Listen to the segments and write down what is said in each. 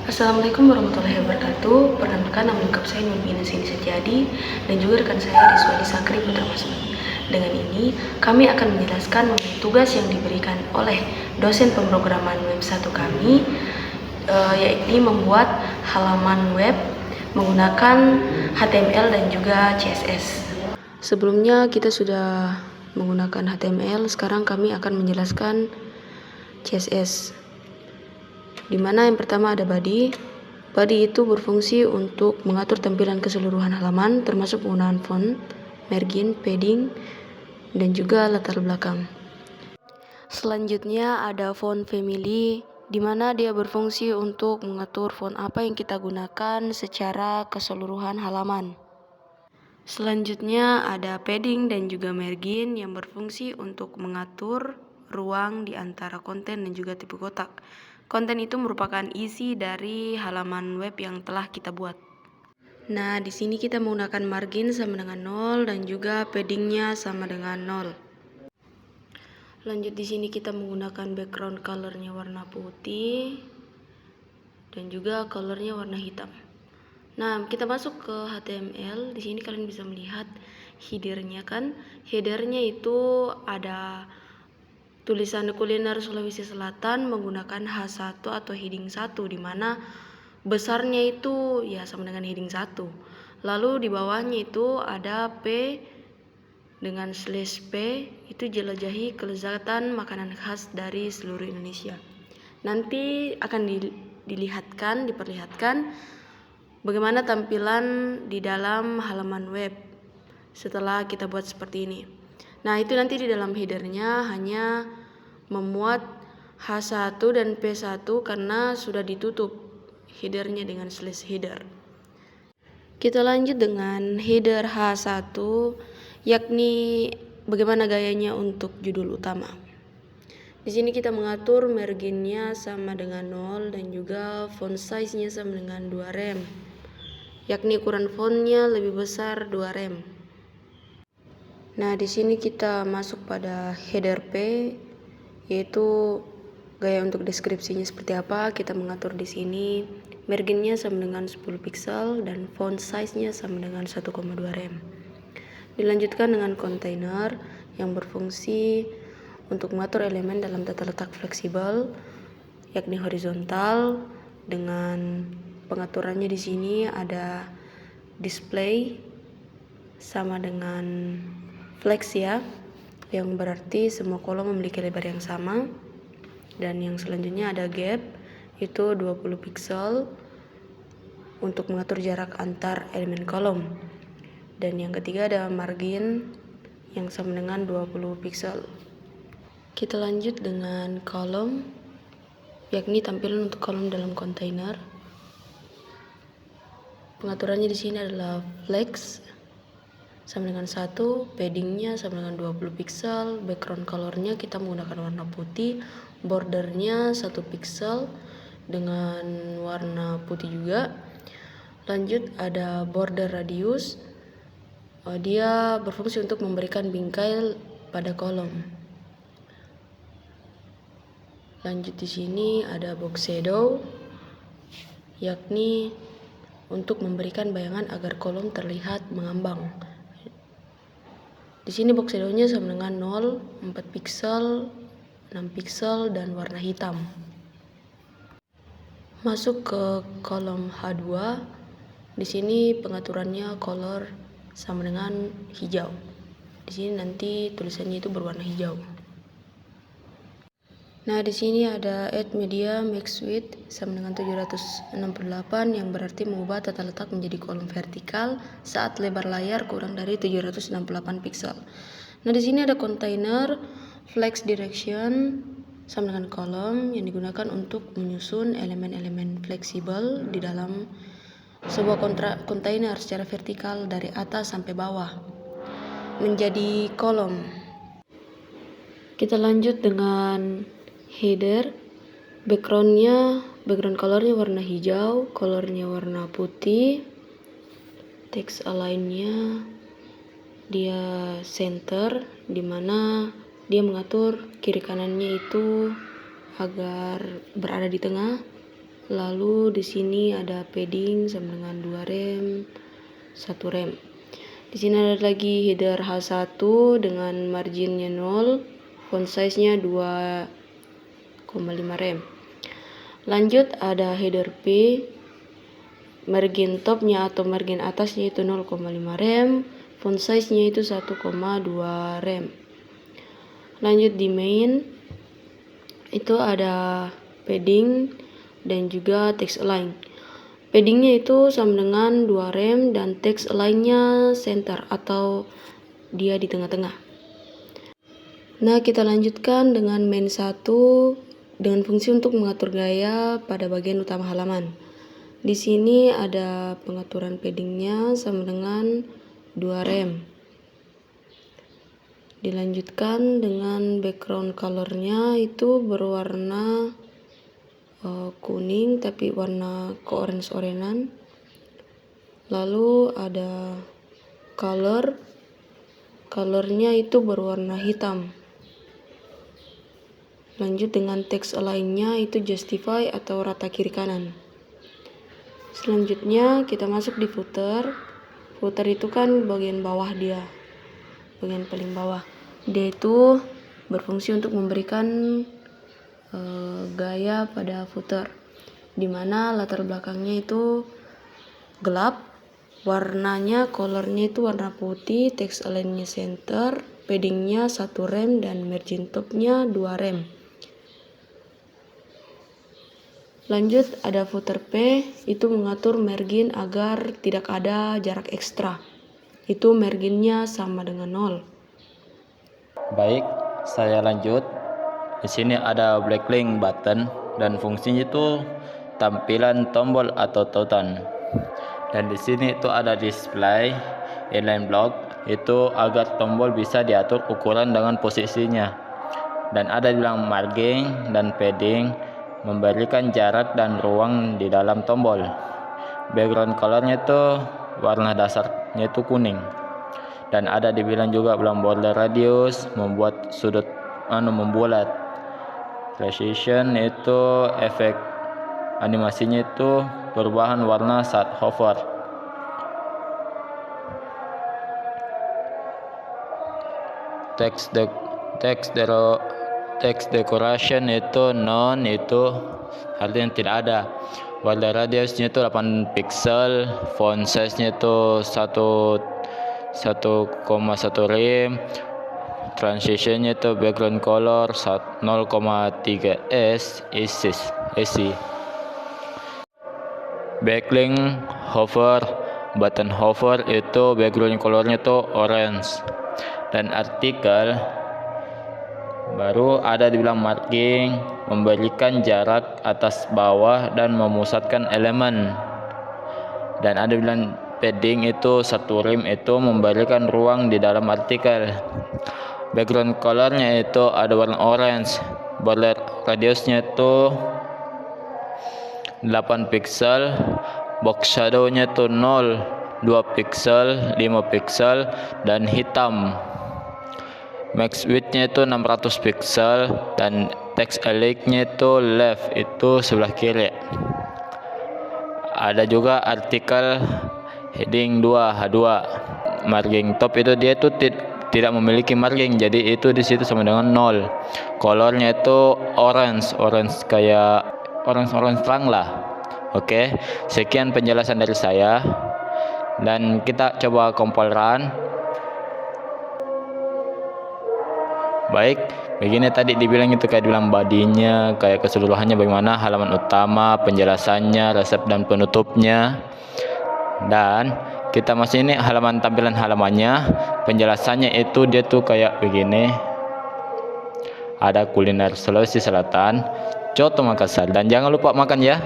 Assalamualaikum warahmatullahi wabarakatuh. Perkenalkan, nama lengkap saya Nur Bina Sini Setiadi dan juga rekan saya Rizwadi Sakri Putra Masud. Dengan ini, kami akan menjelaskan mengenai tugas yang diberikan oleh dosen pemrograman web 1 kami, yaitu membuat halaman web menggunakan HTML dan juga CSS. Sebelumnya kita sudah menggunakan HTML, sekarang kami akan menjelaskan CSS. Dimana yang pertama ada body. Body itu berfungsi untuk mengatur tampilan keseluruhan halaman, termasuk penggunaan font, margin, padding, dan juga latar belakang. Selanjutnya ada font family, dimana dia berfungsi untuk mengatur font apa yang kita gunakan secara keseluruhan halaman. Selanjutnya ada padding dan juga margin yang berfungsi untuk mengatur ruang di antara konten dan juga tipe kotak. Konten itu merupakan isi dari halaman web yang telah kita buat. Nah, di sini kita menggunakan margin sama dengan 0 dan juga paddingnya sama dengan 0. Lanjut, di sini kita menggunakan background colornya warna putih dan juga colornya warna hitam. Nah, kita masuk ke HTML. Di sini kalian bisa melihat headernya kan. Headernya itu ada tulisan kuliner Sulawesi Selatan menggunakan H1 atau heading 1, di mana besarnya itu ya sama dengan heading 1. Lalu di bawahnya itu ada P dengan slash P, itu jelajahi kelezatan makanan khas dari seluruh Indonesia. Nanti akan diperlihatkan bagaimana tampilan di dalam halaman web setelah kita buat seperti ini. Nah, itu nanti di dalam headernya hanya memuat H1 dan P1 karena sudah ditutup headernya dengan slash header. Kita lanjut dengan header H1, yakni bagaimana gayanya untuk judul utama. Di sini kita mengatur marginnya sama dengan 0 dan juga font size-nya sama dengan 2 rem, yakni ukuran fontnya lebih besar 2 rem. Nah, di sini kita masuk pada header P, yaitu gaya untuk deskripsinya seperti apa. Kita mengatur di sini marginnya sama dengan 10 pixel dan font size-nya sama dengan 1,2 rem. Dilanjutkan dengan container yang berfungsi untuk mengatur elemen dalam tata letak fleksibel, yakni horizontal. Dengan pengaturannya di sini ada display sama dengan flex ya, yang berarti semua kolom memiliki lebar yang sama. Dan yang selanjutnya ada gap, itu 20 pixel untuk mengatur jarak antar elemen kolom. Dan yang ketiga ada margin yang sama dengan 20 pixel. Kita lanjut dengan kolom, yakni tampilan untuk kolom dalam kontainer. Pengaturannya di sini adalah flex sama dengan 1, paddingnya sama dengan 20 pixel, background colornya kita menggunakan warna putih, bordernya 1 pixel dengan warna putih juga. Lanjut ada border radius, dia berfungsi untuk memberikan bingkai pada kolom. Lanjut di sini ada box shadow, yakni untuk memberikan bayangan agar kolom terlihat mengambang. Di sini box shadow-nya sama dengan 0, 4 pixel, 6 pixel dan warna hitam. Masuk ke kolom H2. Di sini pengaturannya color sama dengan hijau. Di sini nanti tulisannya itu berwarna hijau. Nah, di sini ada add media max width sama dengan 768 yang berarti mengubah tata letak menjadi kolom vertikal saat lebar layar kurang dari 768 pixel. Nah, di sini ada container flex direction sama dengan kolom yang digunakan untuk menyusun elemen-elemen fleksibel di dalam sebuah kontainer secara vertikal dari atas sampai bawah menjadi kolom. Kita lanjut dengan header. Background colornya warna hijau, colornya warna putih, text align-nya dia center, dimana dia mengatur kiri kanannya itu agar berada di tengah Lalu di sini ada padding sama dengan 2 rem, 1 rem. Di sini ada lagi header H1 dengan marginnya 0, font size-nya 2,5 rem. Lanjut ada header P, margin topnya atau margin atasnya itu 0,5 rem, font size-nya itu 1,2 rem. Lanjut di main, itu ada padding dan juga text align. Paddingnya itu sama dengan 2 rem dan text align-nya center atau dia di tengah-tengah. Nah, kita lanjutkan dengan main 1 dengan fungsi untuk mengatur gaya pada bagian utama halaman. Di sini ada pengaturan paddingnya sama dengan 2 rem. Dilanjutkan dengan background colornya itu berwarna kuning tapi warna ke-orange-orangean. Lalu ada colornya itu berwarna hitam. Lanjut dengan text align-nya itu justify atau rata kiri kanan. Selanjutnya kita masuk di footer. Footer itu kan bagian bawah dia, bagian paling bawah. Dia itu berfungsi untuk memberikan gaya pada footer, dimana latar belakangnya itu gelap, warnanya colornya itu warna putih, text align-nya center, paddingnya 1 rem dan margin topnya 2 rem. Lanjut ada footer P, itu mengatur margin agar tidak ada jarak ekstra, itu marginnya sama dengan 0. Baik, saya lanjut. Di sini ada backlink button dan fungsinya itu tampilan tombol atau tautan. Dan di sini itu ada display inline block, itu agar tombol bisa diatur ukuran dengan posisinya. Dan ada bilang margin dan padding, memberikan jarak dan ruang di dalam tombol. Background colornya itu warna dasarnya itu kuning. Dan ada dibilang juga bilang border radius, membuat sudut membulat. Precision itu efek animasinya itu perubahan warna saat hover. Text decoration itu non, itu artinya tidak ada. Border radiusnya itu 8 pixel, font size-nya itu 1,1 rem. Transitionnya itu background color 0,3 AC. Backlink hover, button hover itu background colornya itu orange. Dan artikel baru ada dibilang marking, memberikan jarak atas bawah dan memusatkan elemen. Dan ada bilang padding itu 1 rem itu memberikan ruang di dalam artikel. Background colornya itu ada warna orange. Border radiusnya itu 8 pixel. Box shadownya itu 0, 2 pixel, 5 pixel dan hitam. Max widthnya itu 600 pixel dan text align-nya itu left, itu sebelah kiri. Ada juga artikel heading 2 H2. Margin top itu dia itu tidak memiliki margin, jadi itu di situ sama dengan 0. Colornya itu orange kayak orange terang lah. Oke, sekian penjelasan dari saya dan kita coba compile run. Baik, begini tadi dibilang itu kayak dibilang bodinya, kayak keseluruhannya bagaimana, halaman utama, penjelasannya, resep dan penutupnya. Dan kita masih ini halaman tampilan halamannya, penjelasannya itu dia tuh kayak begini. Ada kuliner Sulawesi Selatan, coto Makassar, dan jangan lupa makan ya.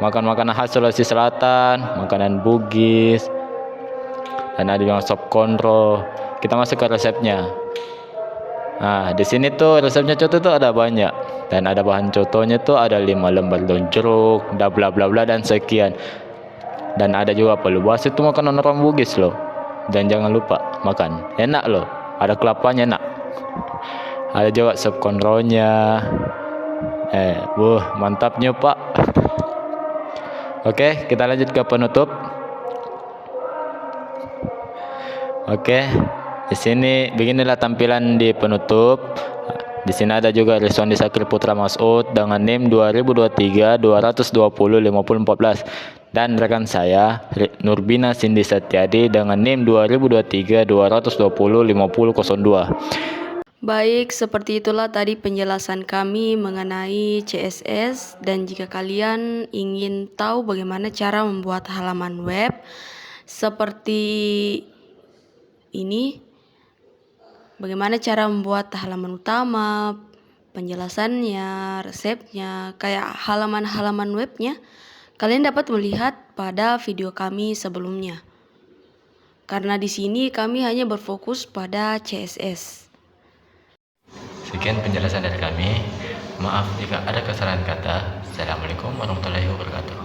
Makan makanan khas Sulawesi Selatan, makanan Bugis. Dan ada yang sop konro. Kita masuk ke resepnya. Nah, di sini tuh resepnya coto tuh ada banyak. Dan ada bahan cotonya tuh ada 5 lembar daun jeruk, bla bla bla dan sekian. Dan ada juga palu basi itu makanan orang Bugis loh. Dan jangan lupa makan, enak loh. Ada kelapanya enak. Ada juga sop konronya. Mantapnya Pak. Oke, kita lanjut ke penutup. Oke, di sini beginilah tampilan di penutup. Di sini ada juga Rizwandi Syakir Putra Masud dengan NIM 2023 220 5014 dan rekan saya Nurbina Cindy Setiadi dengan NIM 2023 220 5002. Baik, seperti itulah tadi penjelasan kami mengenai CSS, dan jika kalian ingin tahu bagaimana cara membuat halaman web seperti ini, bagaimana cara membuat halaman utama, penjelasannya, resepnya, kayak halaman-halaman webnya, kalian dapat melihat pada video kami sebelumnya. Karena di sini kami hanya berfokus pada CSS. Sekian penjelasan dari kami. Maaf jika ada kesalahan kata. Assalamualaikum warahmatullahi wabarakatuh.